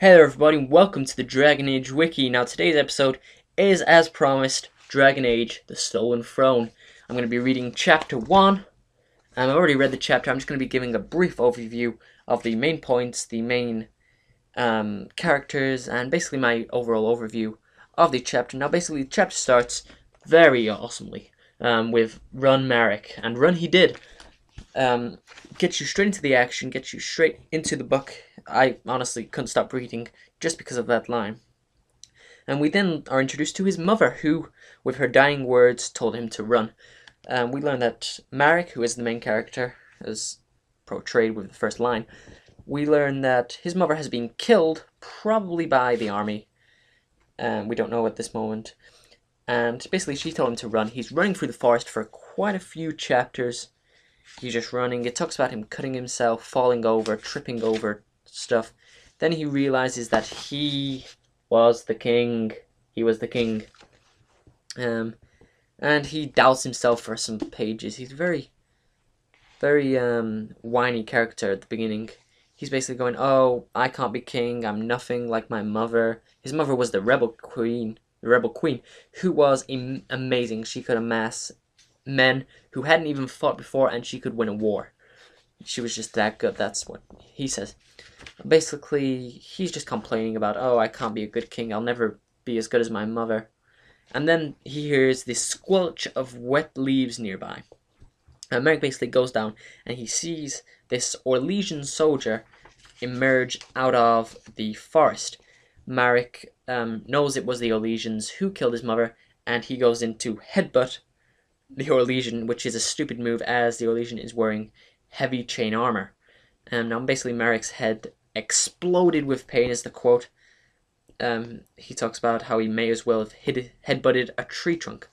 Hey there everybody, and welcome to the Dragon Age Wiki. Now today's episode is, as promised, Dragon Age, The Stolen Throne. I'm going to be reading Chapter 1. I've already read the chapter. I'm just going to be giving a brief overview of the main points, the main characters, and basically my overall overview of the chapter. Now basically the chapter starts very awesomely with Run Maric, and run he did. Gets you straight into the action, gets you straight into the book. I honestly couldn't stop reading just because of that line. And we then are introduced to his mother, who, with her dying words, told him to run. We learn that Maric, who is the main character, as portrayed with the first line, we learn that his mother has been killed, probably by the army. We don't know at this moment. And basically she told him to run. He's running through the forest for quite a few chapters. He's just running. It talks about him cutting himself, falling over, tripping over stuff. Then he realizes that he was the king. He was the king. And he doubts himself for some pages. He's very whiny character at the beginning. He's basically going, oh, I can't be king. I'm nothing like my mother. His mother was the rebel queen, who was amazing. She could amass men who hadn't even fought before, and she could win a war. She was just that good. That's what he says. Basically, he's just complaining about, oh, I can't be a good king. I'll never be as good as my mother. And then he hears this squelch of wet leaves nearby. And Maric basically goes down, and he sees this Orlesian soldier emerge out of the forest. Maric knows it was the Orlesians who killed his mother, and he goes in to headbutt the Orlesian, which is a stupid move as the Orlesian is wearing heavy chain armor. Now basically Maric's head exploded with pain is the quote. He talks about how he may as well have headbutted a tree trunk.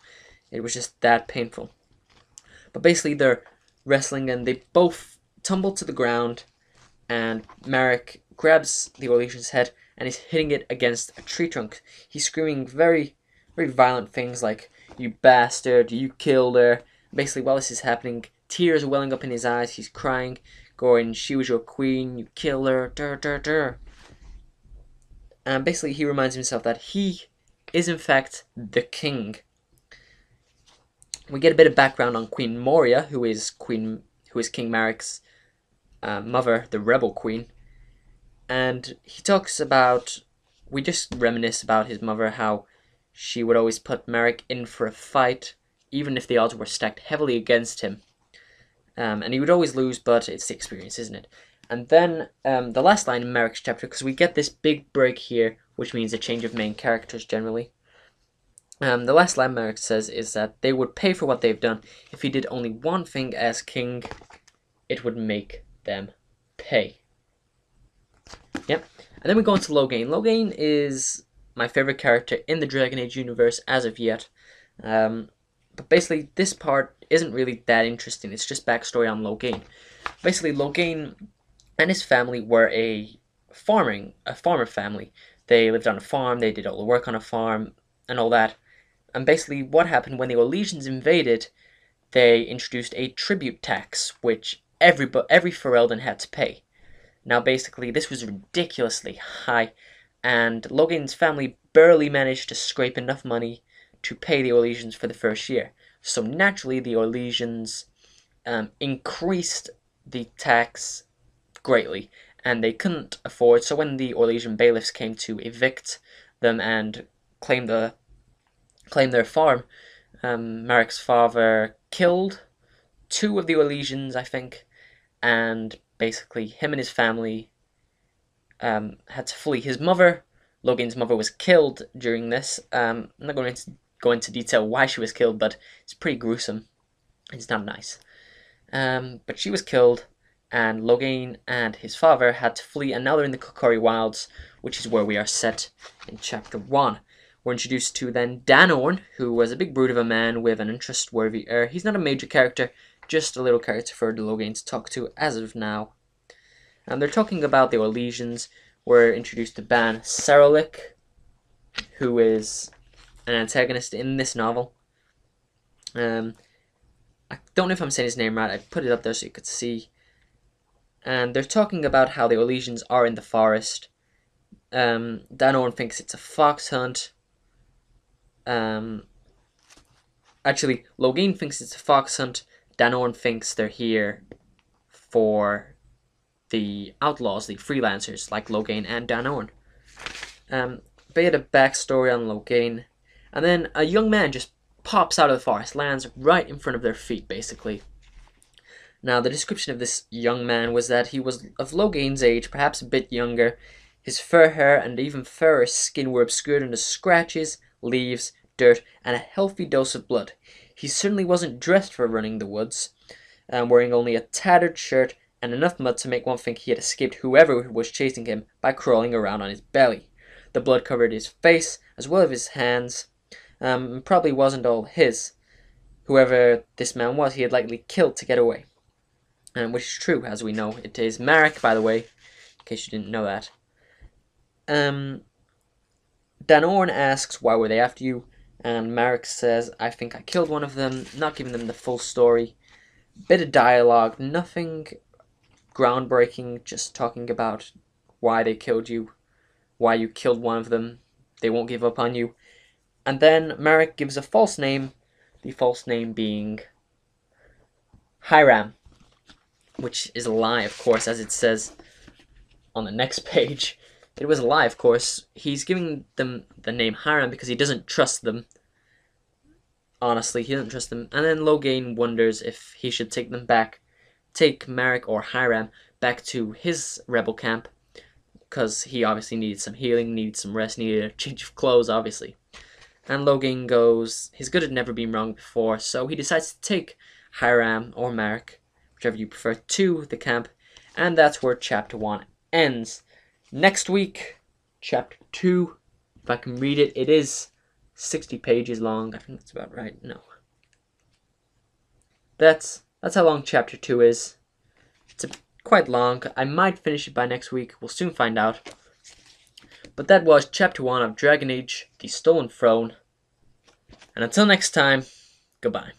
It was just that painful. But basically they're wrestling and they both tumble to the ground, and Maric grabs the Orlesian's head and is hitting it against a tree trunk. He's screaming very, very violent things like, you bastard, you killed her. Basically, while this is happening, tears are welling up in his eyes. He's crying, going, she was your queen, you killed her, dur, dur, dur. And basically, he reminds himself that he is, in fact, the king. We get a bit of background on Queen Moria, who is King Maric's mother, the rebel queen. And he talks about, we just reminisce about his mother, how she would always put Maric in for a fight, even if the odds were stacked heavily against him. And he would always lose, but it's the experience, isn't it? And then the last line in Maric's chapter, because we get this big break here, which means a change of main characters generally. The last line Maric says is that they would pay for what they've done. If he did only one thing as king, it would make them pay. Yep. And then we go into Loghain. Loghain is my favorite character in the Dragon Age universe as of yet. But basically, this part isn't really that interesting. It's just backstory on Loghain. Basically, Loghain and his family were a farmer family. They lived on a farm, they did all the work on a farm, and all that. And basically, what happened when the Orlesians invaded, they introduced a tribute tax, which every Ferelden had to pay. Now, basically, this was ridiculously high, and Loghain's family barely managed to scrape enough money to pay the Orlesians for the first year. So naturally, the Orlesians increased the tax greatly, and they couldn't afford. So when the Orlesian bailiffs came to evict them and claim their farm, Maric's father killed 2 of the Orlesians, I think, and basically him and his family had to flee. His mother, Loghain's mother, was killed during this. I'm not going to go into detail why she was killed, but it's pretty gruesome. It's not nice. But she was killed, and Loghain and his father had to flee, and now they're in the Kokori Wilds, which is where we are set in Chapter 1. We're introduced to then Danorn, who was a big brute of a man with an untrustworthy air. He's not a major character, just a little character for the Loghain to talk to as of now. And they're talking about the Orlesians. We're introduced to Ban Seralik, who is an antagonist in this novel. I don't know if I'm saying his name right. I put it up there so you could see. And they're talking about how the Orlesians are in the forest. Danorn thinks it's a fox hunt. Actually, Loghain thinks it's a fox hunt. Danorn thinks they're here for the outlaws, the freelancers, like Loghain and Danorn. Bit of backstory on Loghain. And then a young man just pops out of the forest, lands right in front of their feet, basically. Now, the description of this young man was that he was of Loghain's age, perhaps a bit younger. His fur hair and even furrer skin were obscured under scratches, leaves, dirt, and a healthy dose of blood. He certainly wasn't dressed for running the woods, wearing only a tattered shirt and enough mud to make one think he had escaped whoever was chasing him by crawling around on his belly. The blood covered his face, as well as his hands. Probably wasn't all his. Whoever this man was, he had likely killed to get away. Which is true, as we know. It is Maric, by the way, in case you didn't know that. Danorn asks, why were they after you? And Maric says, I think I killed one of them, not giving them the full story. Bit of dialogue, nothing groundbreaking, just talking about why they killed you, why you killed one of them. They won't give up on you. And then Maric gives a false name, the false name being Hiram, which is a lie, of course, as it says on the next page. It was a lie, of course. He's giving them the name Hiram because he doesn't trust them. Honestly, he doesn't trust them. And then Loghain wonders if he should take them back, take Maric or Hiram back to his rebel camp, because he obviously needed some healing, needed some rest, needed a change of clothes, obviously. And Loghain goes, his good had never been wrong before, so he decides to take Hiram or Maric, whichever you prefer, to the camp. And that's where chapter 1 ends. Next week, chapter 2, if I can read it, it is 60 pages long. I think that's about right. No. That's how long chapter 2 is. It's quite long. I might finish it by next week. We'll soon find out. But that was chapter 1 of Dragon Age: The Stolen Throne. And until next time, goodbye.